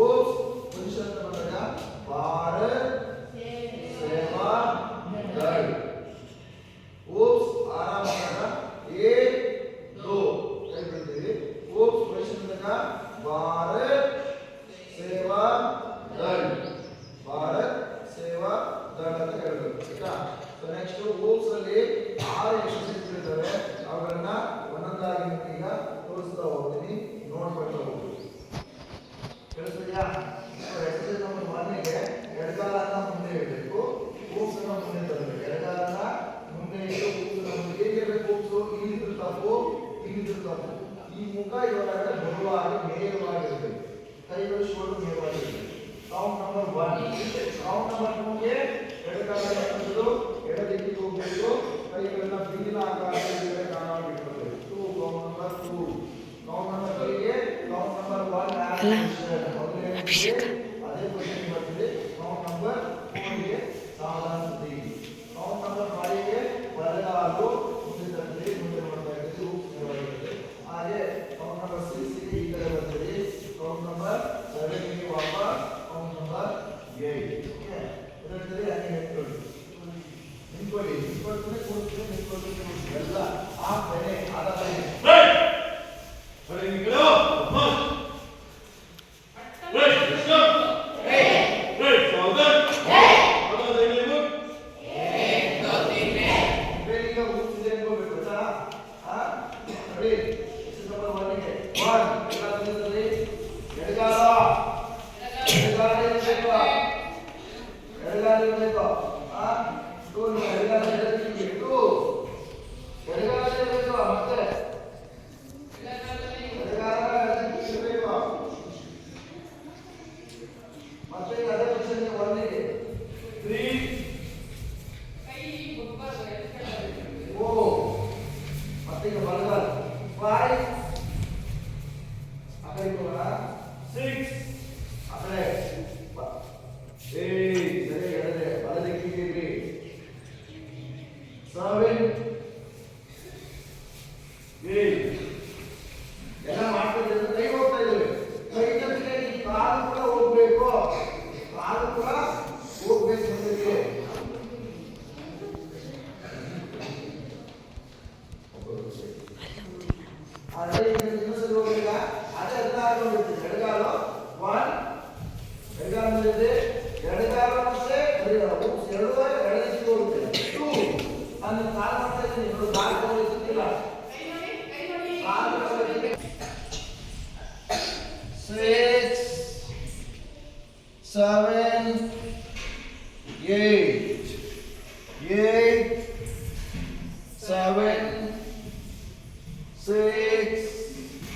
OOPS position ಅಂತ ಬಂದಾಗ ಭಾರತ್ ಸೇವಾ ದಳ. ಓಪ್ಸ್ ಆರಾಮ ಬಂದಾಗ एक दो ಕೈ ಬಿಡ್ತೀವಿ. ಓಪ್ಸ್ ಪೊಸಿಷನ್ ಬಂದಾಗ ಭಾರತ್ ಸೇವಾ ದಳ, ಭಾರತ್ ಸೇವಾ ದಳ ಅಂತ ಹೇಳ್ಬೇಕು. ಆಯ್ತಾ? ಸೊ ನೆಕ್ಸ್ಟ್ ಓಪ್ಸ್ ಅಲ್ಲಿ 6 ಎಕ್ಸರ್ಸೈಸ್ ಇರ್ತವೆ. ಅವುಗಳನ್ನ ಒಂದೊಂದಾಗಿ ಈಗ ತೋರಿಸ್ತಾ ಹೋಗ್ತೀನಿ, ನೋಡ್ಕೊಳ್ತಾ ಹೋಗಿ. ಕೇಳಿಸ್ತಿದ್ಯಾ? ಎಕ್ಸರ್ಸೈಸ್ ನಂಬರ್ 1 ಗೆ ಎಡಗಾಲನ್ನ ಮುಂದೆ ಇಡಬೇಕು, ಓಪ್ಸ್ ಅನ್ನ ಮುಂದೆ ತರಬೇಕು. ಎಡಗಾಲನ್ನ ಮುಂದೆ ಇಟ್ಟು ಓಪ್ಸ್ ಅನ್ನ ಮುಂದೆ ಹೇಗಿರಬೇಕು? ಓಪ್ಸ್ ಇಲ್ಲಿದ್ರು ತಪ್ಪು, ಇಲ್ಲಿದ್ರು ತಪ್ಪು. ಈ ಮುಖ ಇವರೊಳಗಡೆ ಬರುವಾಗಿ ನೇರವಾಗಿರಬೇಕು, ಕೈಗಳು ಶೋಲ್ಡರ್ ನೇರವಾಗಿರಬೇಕು. Count number 1. ಕೌಂಟ್ ನಂಬರ್ 2 ಗೆ ಎಡಗಾಲನ್ನ ಎತ್ತುವುದು, ಎಡ ದಿಕ್ಕಿಗೆ ಹೋಗಬೇಕು, ಕೈಗಳನ್ನ ಬಿಲ್ಲಿನ ಆಕಾರದಲ್ಲಿ ಕಾಣವಾಗಿ ಇಟ್ಕೊಳ್ಬೇಕು. 2 ಕೌಂಟ್ ನಂಬರ್ 2. ಕೌಂಟ್ ನಂಬರ್ 3 ಗೆ ಕೌಂಟ್ ನಂಬರ್ 1 ಅದೇ ಪೊಸಿಷನ್ ಬರ್ತದೆ. ಕೌಂಟ್ ನಂಬರ್ 4 ಗೆ ಸಾವಧಾನ ಸ್ಥಿತಿ. ಕೌಂಟ್ ನಂಬರ್ 5 ಗೆ ಬಲಗಾಲು ಮುಂದೆ ತರ್ತದೆ, ಮುಂದೆ ಮಾಡ್ತಾ ಇರ್ತದೆ, ರೂಪಿಸುತ್ತದೆ. ಹಾಗೆ ಕೌಂಟ್ ನಂಬರ್ 6 ಗೆ ಈ ಕಡೆ ಬರ್ತದೆ. ಕೌಂಟ್ ನಂಬರ್ 7 ಗೆ ವಾಪಸ್, ಕೌಂಟ್ ನಂಬರ್ 8. ಓಕೆ, ಇದರಲ್ಲಿ ಹಾಗೆ ನಿಂತ್ಕೊಳ್ಳಿ, ನಿಂತ್ಕೊಳ್ಳಿ, ನಿಂತ್ಕೊಳ್ತೇನೆ, ಕೂರ್ತೀನಿ, ನಿಂತ್ಕೊಳ್ತೇನೆ, ಎಲ್ಲ ಆ ಬೆಲೆ ಆಧಾರ ಇದೆ.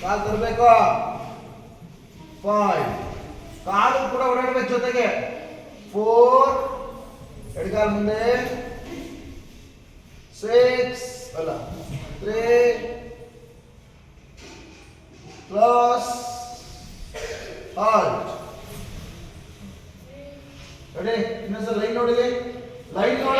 ಕಾಲು ತರಬೇಕು. 5 ಕಾಲು ಕೂಡ ಓಡಾಡಬೇಕು ಜೊತೆಗೆ. 4 ಎಡಗಾಲು ಮುಂದೆ. 6 ಅಲ್ಲ 3 ಪ್ಲಸ್ ಹಾಲ್ಟ್. ರೆಡಿ? ಇನ್ನೊಂದ್ಸಲ ಲೈನ್ ನೋಡಿ, ಲೈನ್ ನೋಡಿ.